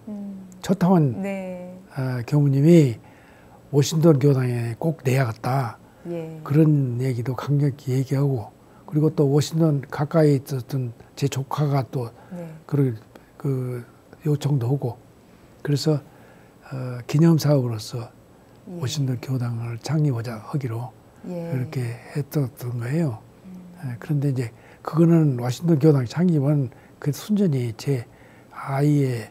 [SPEAKER 2] 초타원
[SPEAKER 1] 네.
[SPEAKER 2] 교무님이 워싱턴 교당에 꼭 내야겠다.
[SPEAKER 1] 예.
[SPEAKER 2] 그런 얘기도 강력히 얘기하고 그리고 또 워싱턴 가까이 있었던 제 조카가 또
[SPEAKER 1] 네.
[SPEAKER 2] 그 요청도 하고 그래서 기념 사업으로서
[SPEAKER 1] 예.
[SPEAKER 2] 워싱턴 교당을 창립하기로
[SPEAKER 1] 예.
[SPEAKER 2] 그렇게 했던 거예요. 그런데 이제 그거는 워싱턴 교당 창립은 그 순전히 제 아이의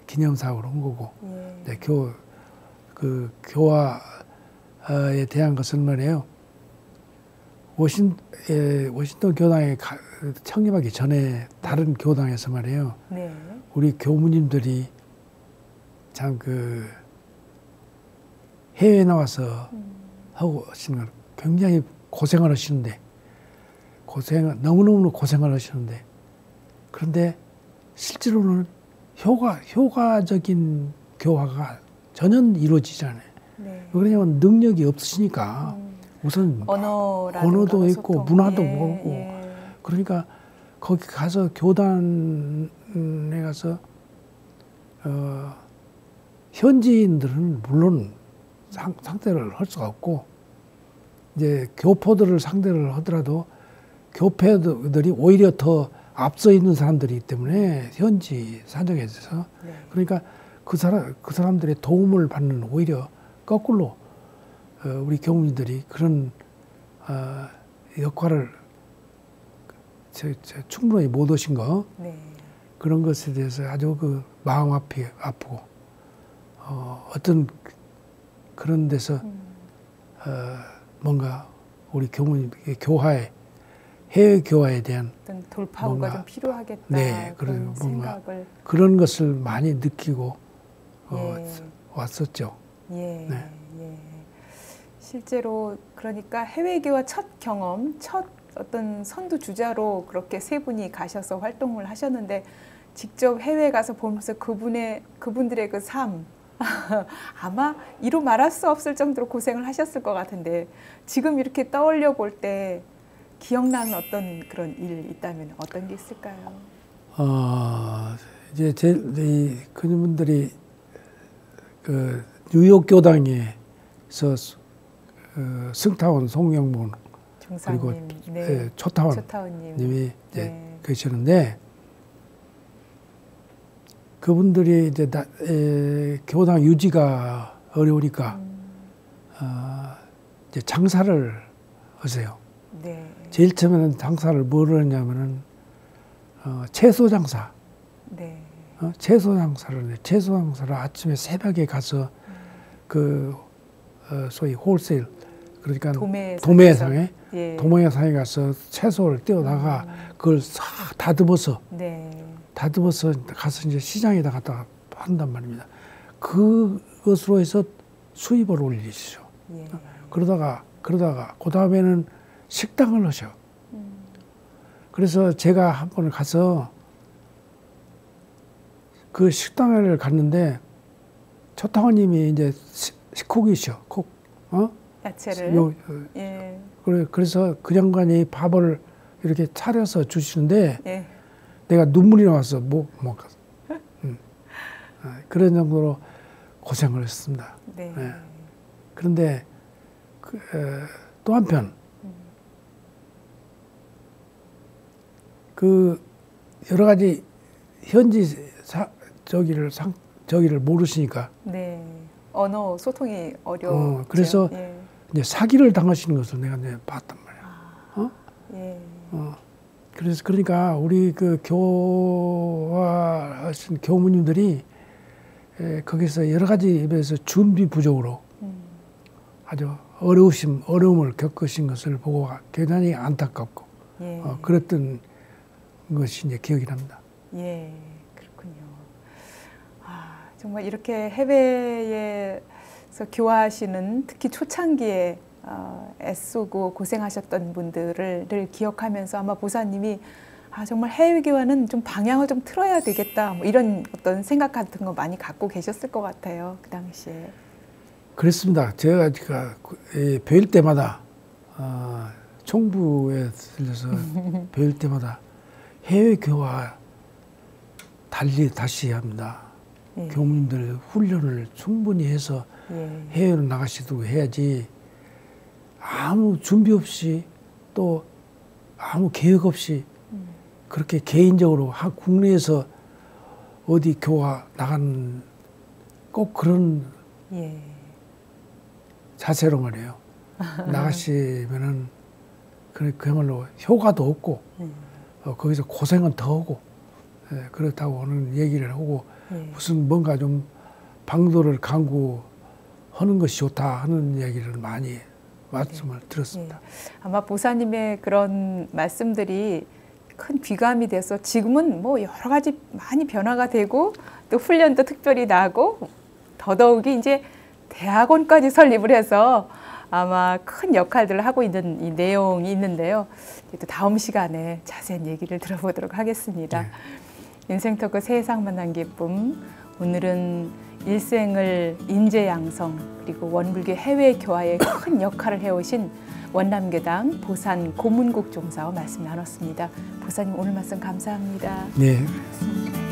[SPEAKER 2] 기념 사업으로 한 거고
[SPEAKER 1] 예.
[SPEAKER 2] 그 교화에 대한 것은 말이에요. 워싱턴 교당에 창립하기 전에 다른 교당에서 말이에요.
[SPEAKER 1] 네.
[SPEAKER 2] 우리 교무님들이 참 그 해외에 나와서 하고 하시는 걸 굉장히 고생을 하시는데 너무너무 고생을 하시는데 그런데 실제로는 효과적인 교화가 전혀 이루어지지 않아요.
[SPEAKER 1] 네.
[SPEAKER 2] 왜냐하면 능력이 없으시니까 우선 언어도 있고 문화도 모르고 그러니까 거기 가서 교단에 가서 현지인들은 물론 상대를 할 수가 없고 이제 교포들을 상대를 하더라도 교포들이 오히려 더 앞서 있는 사람들이기 때문에 현지 사정에서 그러니까 그 사람들의 도움을 받는 오히려 거꾸로 우리 교무님들이 그런 역할을 충분히 못 하신 거 그런 것에 대해서 아주 그 마음 아프고 어떤 그런 데서 뭔가 우리 교무님의 해외 교화에 대한
[SPEAKER 1] 어떤 돌파구가 좀 필요하겠다.
[SPEAKER 2] 네,
[SPEAKER 1] 그런
[SPEAKER 2] 뭔가
[SPEAKER 1] 생각을
[SPEAKER 2] 그런 것을 많이 느끼고 왔었죠.
[SPEAKER 1] 예,
[SPEAKER 2] 네.
[SPEAKER 1] 예. 실제로 그러니까 해외 교화 첫 경험, 첫 어떤 선두 주자로 그렇게 세 분이 가셔서 활동을 하셨는데 직접 해외 가서 보면서 그분들의 그 삶 아마 이루 말할 수 없을 정도로 고생을 하셨을 것 같은데 지금 이렇게 떠올려 볼 때 기억나는 어떤 그런 일 있다면 어떤 게 있을까요?
[SPEAKER 2] 이제 그분들이 그 뉴욕 교당에서 승타원 송영문 그리고
[SPEAKER 1] 네.
[SPEAKER 2] 초타원님이 이제 계시는데 그분들이 이제 교당 유지가 어려우니까 이제 장사를 하세요.
[SPEAKER 1] 네.
[SPEAKER 2] 제일 처음에는 장사를 뭘 하냐면은 채소 장사.
[SPEAKER 1] 네.
[SPEAKER 2] 채소 장사를 아침에 새벽에 가서 소위 홀세일 그러니까 도매상에 가서 채소를 떼어다가 그걸 싹 다듬어서 가서 이제 시장에다 갖다 한단 말입니다. 그것으로 해서 수입을 올리시죠. 그러다가 그 다음에는 식당을 하셔. 그래서 제가 한 번 가서 그 식당을 갔는데 초타원님이 이제 식콕이셔, 콕,
[SPEAKER 1] 야채를. 예.
[SPEAKER 2] 그래서 그 양반이 밥을 이렇게 차려서 주시는데
[SPEAKER 1] 예.
[SPEAKER 2] 내가 눈물이 나왔어, 못 가서. 그런 정도로 고생을 했습니다.
[SPEAKER 1] 네.
[SPEAKER 2] 예. 그런데 또 한편 그 여러 가지 현지 저기를 모르시니까.
[SPEAKER 1] 네. 언어 소통이 어려워.
[SPEAKER 2] 그래서
[SPEAKER 1] 예.
[SPEAKER 2] 이제 사기를 당하시는 것을 내가 이제 봤단 말이야.
[SPEAKER 1] 예.
[SPEAKER 2] 그래서 그러니까 우리 그 교화하신 교무님들이 거기서 여러 가지 입에서 준비 부족으로 아주 어려움을 겪으신 것을 보고 대단히 안타깝고
[SPEAKER 1] 예.
[SPEAKER 2] 그랬던 것이 이제 기억이 납니다.
[SPEAKER 1] 예, 그렇군요. 정말 이렇게 해외에서 교화하시는 특히 초창기에 애쓰고 고생하셨던 분들을 늘 기억하면서 아마 보사님이 정말 해외 교화는 좀 방향을 좀 틀어야 되겠다 뭐 이런 어떤 생각 같은 거 많이 갖고 계셨을 것 같아요. 그 당시에.
[SPEAKER 2] 그랬습니다. 제가 배울 때마다 총부에 들려서 배울 때마다 해외 교화 다시 합니다.
[SPEAKER 1] 예.
[SPEAKER 2] 교무님들 훈련을 충분히 해서 해외로 나가시도록 해야지 아무 준비 없이 또 아무 계획 없이 그렇게 개인적으로 국내에서 어디 교화 나가는 꼭 그런 자세로 말이에요. 나가시면은 그야말로 효과도 없고 거기서 고생은 더 하고 그렇다고 하는 얘기를 하고 무슨 뭔가 좀 방도를 강구하는 것이 좋다 하는 얘기를 많이 말씀을 들었습니다.
[SPEAKER 1] 아마 보사님의 그런 말씀들이 큰 귀감이 돼서 지금은 뭐 여러 가지 많이 변화가 되고 또 훈련도 특별히 나고 더더욱이 이제 대학원까지 설립을 해서 아마 큰 역할들을 하고 있는 이 내용이 있는데요. 또 다음 시간에 자세한 얘기를 들어보도록 하겠습니다.
[SPEAKER 2] 네.
[SPEAKER 1] 인생 토크 세상 만난 기쁨. 오늘은 일생을 인재 양성 그리고 원불교 해외 교화에 큰 역할을 해오신 원남교당 보산 고문국 종사와 말씀 나눴습니다. 보사님 오늘 말씀 감사합니다.
[SPEAKER 2] 네.
[SPEAKER 1] 고맙습니다.